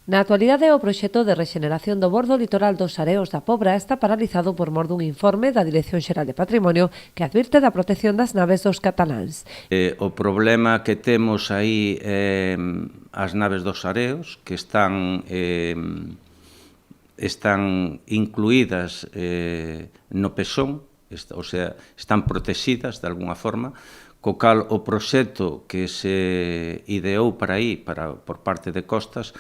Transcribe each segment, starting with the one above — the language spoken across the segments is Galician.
Na actualidade, o proxecto de rexeneración do bordo litoral dos Areos da Pobra está paralizado por mor dun informe da Dirección Xeral de Patrimonio que advirte da protección das naves dos cataláns. O problema que temos aí é as naves dos Areos, que están incluídas no pexón, o sea, están protegidas de alguna forma, co cal o proxecto que se ideou para aí, por parte de Costas,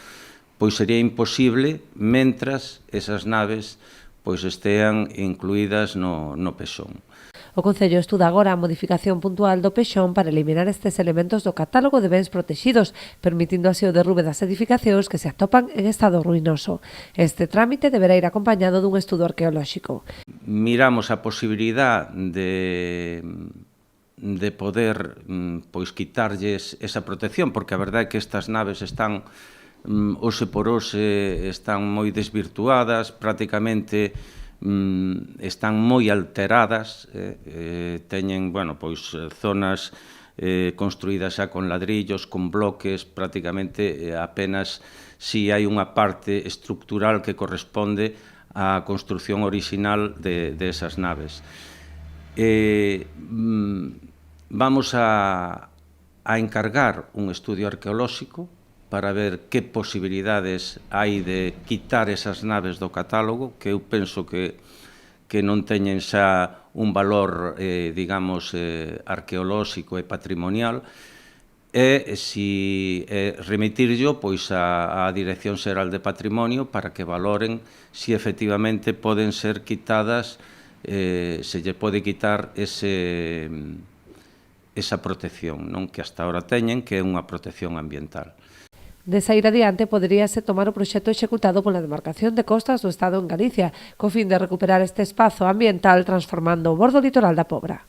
pois sería imposible mentras esas naves pois estean incluídas no pexón. O Concello estuda agora a modificación puntual do pexón para eliminar estes elementos do catálogo de bens protegidos, permitindo así o derrube das edificacións que se atopan en estado ruinoso. Este trámite deberá ir acompañado dun estudo arqueolóxico. Miramos a posibilidad de poder pois quitarlles esa protección, porque a verdade é que estas naves están hoxe por hoxe están moi desvirtuadas, prácticamente están moi alteradas, teñen, bueno, pois zonas construídas xa con ladrillos, con bloques, prácticamente apenas si hai unha parte estructural que corresponde á construción orixinal de esas naves. Vamos a encargar un estudio arqueolóxico para ver que posibilidades hai de quitar esas naves do catálogo, que eu penso que non teñen xa un valor, digamos, arqueolóxico e patrimonial, e remitirlo pois á Dirección Xeral de Patrimonio para que valoren se efectivamente poden ser quitadas, se lle pode quitar esa protección, non, que hasta ahora teñen, que é unha protección ambiental. De saír adiante, poderíase tomar o proxecto executado pola demarcación de Costas do Estado en Galicia, co fin de recuperar este espazo ambiental transformando o bordo litoral da Pobra.